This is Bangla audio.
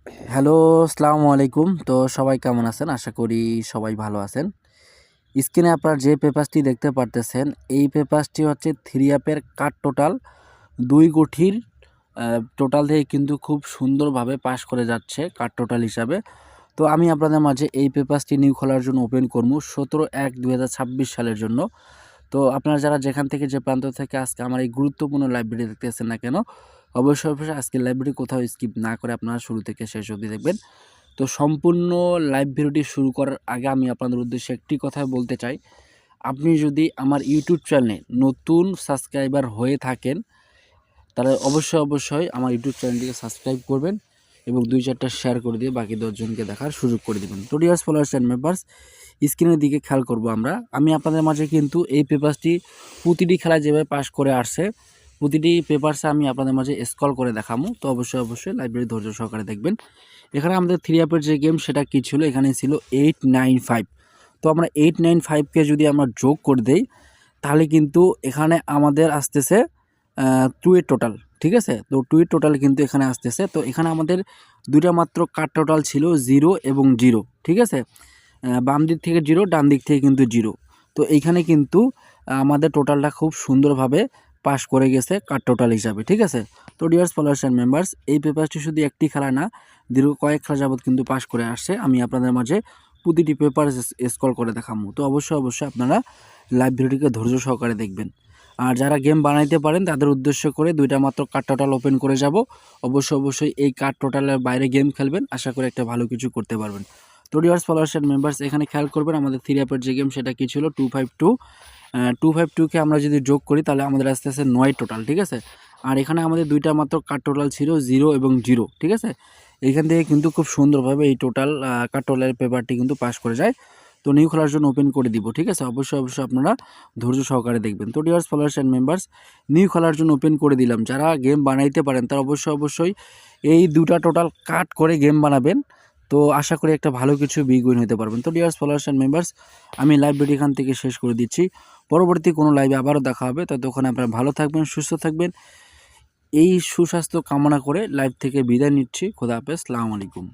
হ্যালো, আসসালামু আলাইকুম। তো সবাই কেমন আছেন? আশা করি সবাই ভালো আছেন। স্ক্রিনে আপনারা যে পেপারসটি দেখতে পারতেছেন, এই পেপারসটি হচ্ছে 3 অ্যাপের কাট টোটাল 2 গুঠির টোটাল থেকে কিন্তু খুব সুন্দরভাবে পাস করে যাচ্ছে কাট টোটাল হিসাবে। তো আমি আপনাদের মাঝে এই পেপারসটি নিউ খোলার জন্য ওপেন করবো 17/1/2026 সালের জন্য। তো আপনারা যারা যেখান থেকে যে প্রান্ত থেকে আজকে আমার এই গুরুত্বপূর্ণ লাইব্রেরি দেখতেছেন না কেন, অবশ্যই আজকের লাইব্রেরি কোথাও স্কিপ না করে আপনারা শুরু থেকে শেষ অবধি দেখবেন। তো সম্পূর্ণ লাইভ ভিডিওটি শুরু করার আগে আমি আপনাদের উদ্দেশ্যে একটি কথা বলতে চাই। আপনি যদি আমার ইউটিউব চ্যানেলে নতুন সাবস্ক্রাইবার হয়ে থাকেন, তাহলে অবশ্যই আমার ইউটিউব চ্যানেলটিকে সাবস্ক্রাইব করবেন এবং 2-4টা শেয়ার করে দিয়ে বাকি 10 জনকে দেখার সুযোগ করে দেবেন। তো ডিয়ার ফলোয়ার্স অ্যান্ড মেম্বার্স, স্ক্রিনের দিকে খেয়াল করব আমি আপনাদের মাঝে কিন্তু এই পেপারসটি প্রতিটি খেলায় যেভাবে পাস করে আসছে, প্রতিটি পেপারসে আমি আপনাদের মাঝে স্ক্রল করে দেখাবো। তো অবশ্যই লাইব্রেরি ধৈর্য সহকারে দেখবেন। এখানে আমাদের 3 অ্যাপের যে গেম সেটা কী ছিল, এখানে ছিল 895। তো আমরা 895কে যদি আমরা যোগ করে দেই, তাহলে কিন্তু এখানে আমাদের আসতেছে 2 এর টোটাল, ঠিক আছে? তো 2 এর টোটাল কিন্তু এখানে আসতেছে। তো এখানে আমাদের 2টা মাত্র কাট টোটাল ছিল 0 এবং 0, ঠিক আছে? বাম দিক থেকে 0, ডান দিক থেকে কিন্তু 0। তো এইখানে কিন্তু আমাদের টোটালটা খুব সুন্দরভাবে পাস করে গেছে কাট টোটাল হিসাবে, ঠিক আছে? তো ডিয়ার্স ফলোয়ার্স অ্যান্ড মেম্বার্স, এই পেপারসটি শুধু একটি খেলা না, দীর্ঘ কয়েক খেলা যাবৎ কিন্তু পাস করে আসছে। আমি আপনাদের মাঝে প্রতিটি পেপার স্ক্রল করে দেখাবো। তো অবশ্যই আপনারা লাইভ ভিডিওটিকে ধৈর্য সহকারে দেখবেন। আর যারা গেম বানাইতে পারেন তাদের উদ্দেশ্য করে 2টা মাত্র কাট টোটাল ওপেন করে যাব। অবশ্যই এই কাট টোটালের বাইরে গেম খেলবেন, আশা করি একটা ভালো কিছু করতে পারবেন। তো ডিয়ার্স ফলোয়ার্স অ্যান্ড মেম্বার্স, এখানে খেয়াল করবেন আমাদের 3 অ্যাপের যে গেম সেটা কী ছিল, 252। 252কে আমরা যদি যোগ করি তাহলে আমাদের আসতে 9 টোটাল, ঠিক আছে? আর এখানে আমাদের 2টা মাত্র কাট টোটাল ছিল 0 এবং 0, ঠিক আছে? এইখান থেকে কিন্তু খুব সুন্দরভাবে এই টোটাল কাট টোটালের পেপারটি কিন্তু পাস করে যায়। তো নিউ খেলার জন্য ওপেন করে দিব, ঠিক আছে? অবশ্যই আপনারা ধৈর্য সহকারে দেখবেন। তো dears followers and members, new খেলার জন্য ওপেন করে দিলাম। যারা গেম বানাইতে পারেন তারা অবশ্যই এই 2টা টোটাল কাট করে গেম বানাবেন। তো আশা করি একটা ভালো কিছু বিগ উইন হতে পারবেন। তো ডিয়ার্স ফলোয়ার্স অ্যান্ড মেম্বার্স, আমি লাইভ ভিডিও এখান থেকে শেষ করে দিচ্ছি। পরবর্তী কোনো লাইভে আবারও দেখা হবে। ততক্ষণে আপনারা ভালো থাকবেন, সুস্থ থাকবেন। এই সুস্বাস্থ্য কামনা করে লাইভ থেকে বিদায় নিচ্ছি। খোদা হাফেজ, আসসালামু আলাইকুম।